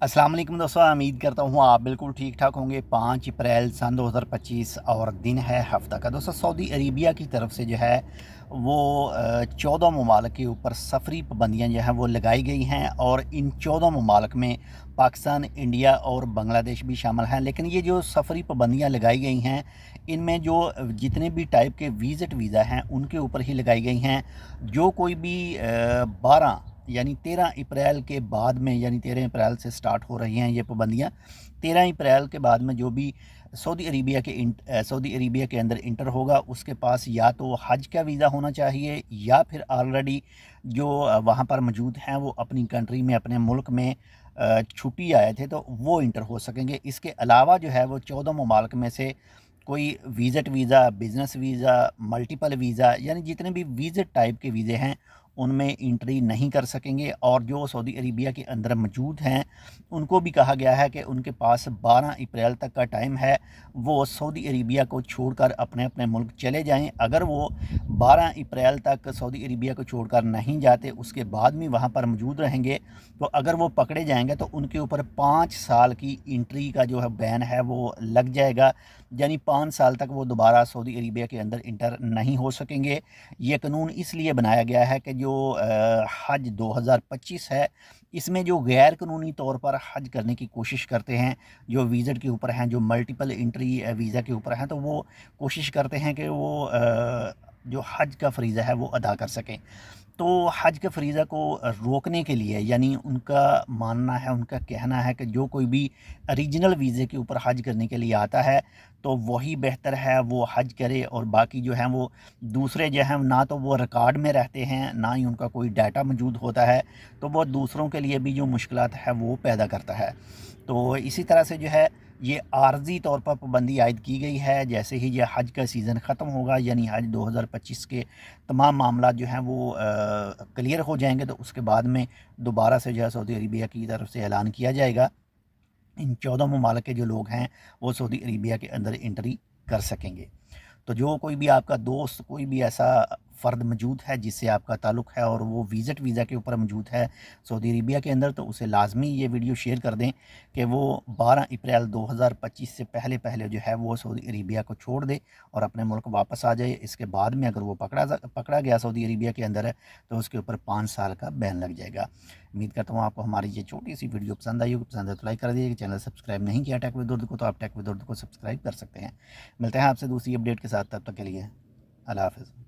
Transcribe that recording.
अस्सलाम वालेकुम दोस्तों, उम्मीद करता हूँ आप बिल्कुल ठीक ठाक होंगे। 5 अप्रैल सन 2025 और दिन है हफ्ता का। दोस्तों, सऊदी अरेबिया की तरफ से जो है वो 14 ममालिक के ऊपर सफरी पाबंदियाँ जो हैं वो लगाई गई हैं, और इन 14 ममालिक में पाकिस्तान, इंडिया और बांग्लादेश भी शामिल हैं। लेकिन ये जो सफरी पाबंदियाँ लगाई गई हैं, इनमें जो जितने भी टाइप के विज़िट वीज़ा हैं उनके ऊपर ही लगाई गई हैं। जो कोई भी 12 यानी 13 अप्रैल के बाद में, यानी 13 अप्रैल से स्टार्ट हो रही हैं ये पाबंदियाँ। 13 अप्रैल के बाद में जो भी सऊदी अरेबिया के अंदर इंटर होगा, उसके पास या तो हज का वीज़ा होना चाहिए, या फिर ऑलरेडी जो वहाँ पर मौजूद हैं वो अपनी कंट्री में, अपने मुल्क में छुट्टी आए थे, तो वो इंटर हो सकेंगे। इसके अलावा जो है वो 14 ममालिक में से कोई visit visa, business visa, multiple visa, यानी जितने भी विज़िट टाइप के वीज़े हैं उनमें एंट्री नहीं कर सकेंगे। और जो सऊदी अरेबिया के अंदर मौजूद हैं उनको भी कहा गया है कि उनके पास 12 अप्रैल तक का टाइम है, वो सऊदी अरेबिया को छोड़कर अपने अपने मुल्क चले जाएं। अगर वो 12 अप्रैल तक सऊदी अरेबिया को छोड़कर नहीं जाते, उसके बाद भी वहाँ पर मौजूद रहेंगे, तो अगर वो पकड़े जाएंगे तो उनके ऊपर 5 साल की एंट्री का जो है बैन है वो लग जाएगा। यानी 5 साल तक वो दोबारा सऊदी अरेबिया के अंदर इंटर नहीं हो सकेंगे। ये कानून इसलिए बनाया गया है कि जो हज 2025 है, इसमें जो गैर कानूनी तौर पर हज करने की कोशिश करते हैं, जो विज़िट के ऊपर हैं, जो मल्टीपल एंट्री वीज़ा के ऊपर हैं, तो वो कोशिश करते हैं कि वो जो हज का फ़रीज़ा है वो अदा कर सकें। तो हज के फ़रीज़ा को रोकने के लिए, यानी उनका मानना है, उनका कहना है कि जो कोई भी ओरिजिनल वीज़े के ऊपर हज करने के लिए आता है तो वही बेहतर है वो हज करे, और बाकी जो हैं वो दूसरे जो हैं ना तो वो रिकॉर्ड में रहते हैं, ना ही उनका कोई डाटा मौजूद होता है, तो वो दूसरों के लिए भी जो मुश्किलात है वो पैदा करता है। तो इसी तरह से जो है ये आर्जी तौर पर पाबंदी आयद की गई है। जैसे ही ये हज का सीज़न ख़त्म होगा, यानी हज 2025 के तमाम मामला जो हैं वो क्लियर हो जाएंगे, तो उसके बाद में दोबारा से जो है सऊदी अरेबिया की तरफ से ऐलान किया जाएगा, इन 14 ममालिक के जो लोग हैं वो सऊदी अरेबिया के अंदर एंट्री कर सकेंगे। तो जो कोई भी आपका दोस्त, कोई भी ऐसा फ़र्द मौजूद है जिससे आपका ताल्लुक़ है और वो विज़िट वीज़ा के ऊपर मौजूद है सऊदी अरेबिया के अंदर, तो उसे लाजमी ये वीडियो शेयर कर दें कि वो 12 अप्रैल 2025 से पहले पहले जो है वो सऊदी अरेबिया को छोड़ दे और अपने मुल्क वापस आ जाए। इसके बाद में अगर वो पकड़ा गया सऊदी अरेबिया के अंदर है, तो उसके ऊपर 5 साल का बैन लग जाएगा। उम्मीद करता हूँ आपको हमारी ये छोटी सी वीडियो पसंद आई होगी। पसंद है तो लाइक कर दीजिए। चैनल सब्सक्राइब नहीं किया टेक विद उर्दू को, तो आप टेक विद उर्दू को सब्सक्राइब कर सकते हैं। मिलते हैं आपसे दूसरी अपडेट के साथ, तब तक के लिए अल्लाह हाफ़िज़।